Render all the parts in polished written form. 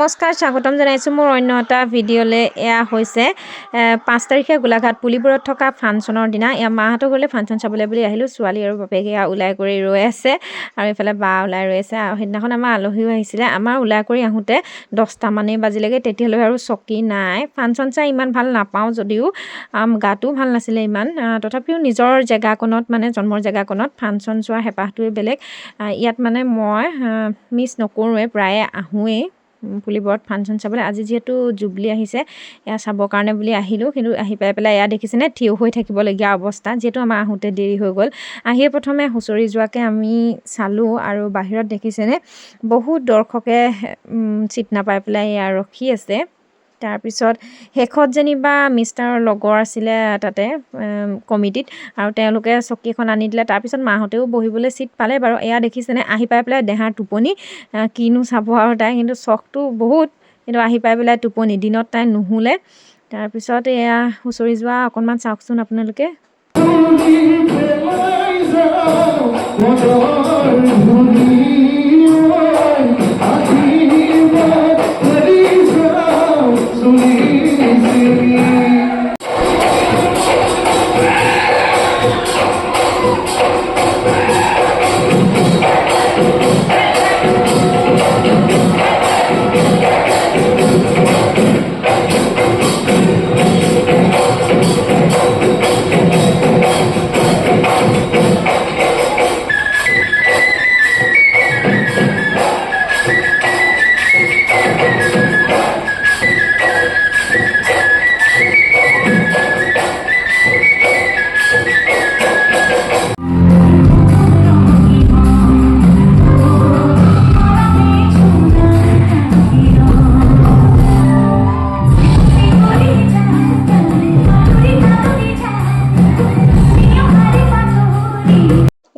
নমস্কাৰ, স্বাগতম জনাইছোঁ মোৰ অন্য এটা ভিডিঅ'লৈ। এয়া হৈছে 5 তাৰিখে গোলাঘাট পুলিবোৰত থকা ফাংচনৰ দিনা। এয়া মাহঁতৰ ঘৰলৈ ফাংচন চাবলৈ বুলি আহিলোঁ। ছোৱালী আৰু বাপেকে ওলাই কৰি ৰৈ আছে আৰু এইফালে বা ওলাই ৰৈ আছে। আৰু সেইদিনাখন আমাৰ আলহীও আহিছিলে। আমাৰ ওলাই কৰি আহোঁতে 10টামানেই বাজিলেগৈ। তেতিয়ালৈ আৰু চকী নাই। ফাংচন চাই ইমান ভাল নাপাওঁ যদিও গাটো ভাল নাছিলে ইমান। তথাপিও নিজৰ জেগাকণত মানে জন্মৰ জেগাকণত ফাংচন চোৱাৰ হেঁপাহটোৱে বেলেগ। ইয়াত মানে মই মিছ নকৰোঁৱে, প্ৰায়ে আহোঁৱেই পুলিবোৰত ফাংচন চাবলৈ। আজি যিহেতু জুবলি আহিছে, এয়া চাবৰ কাৰণে বুলি আহিলোঁ। কিন্তু আহি পাই পেলাই এয়া দেখিছেনে, থিয় হৈ থাকিবলগীয়া অৱস্থা, যিহেতু আমাৰ আহোঁতে দেৰি হৈ গ'ল। আহিয়ে প্ৰথমে হুঁচৰি যোৱাকৈ আমি চালোঁ আৰু বাহিৰত দেখিছেনে বহুত দৰ্শকে চিট নাপাই পেলাই এয়া ৰখি আছে। তাৰপিছত শেষত যেনিবা মিষ্টাৰৰ লগৰ আছিলে তাতে কমিটিত, আৰু তেওঁলোকে চকী এখন আনি দিলে। তাৰপিছত মাহঁতেও বহিবলৈ চিট পালে বাৰু। এয়া দেখিছেনে, আহি পাই পেলাই দেহাৰ টোপনি। কিনো চাব আৰু তাই, কিন্তু চখটো বহুত, কিন্তু আহি পাই পেলাই টোপনি। দিনত তাই নুশুলে। তাৰপিছত এয়া হুঁচৰি যোৱা অকণমান চাওকচোন আপোনালোকে।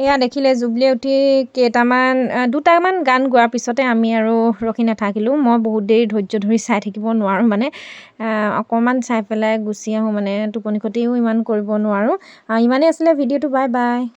এয়া দেখিলে জুবলিয়ে উঠি দুটামান গান গোৱাৰ পিছতে আমি আৰু ৰখি নাথাকিলোঁ। মই বহুত দেৰি ধৈৰ্য ধৰি চাই থাকিব নোৱাৰোঁ, মানে অকণমান চাই পেলাই গুচি আহোঁ, মানে টোপনি ক্ষতিও ইমান কৰিব নোৱাৰোঁ। ইমানেই আছিলে ভিডিঅ'টো। Bye bye.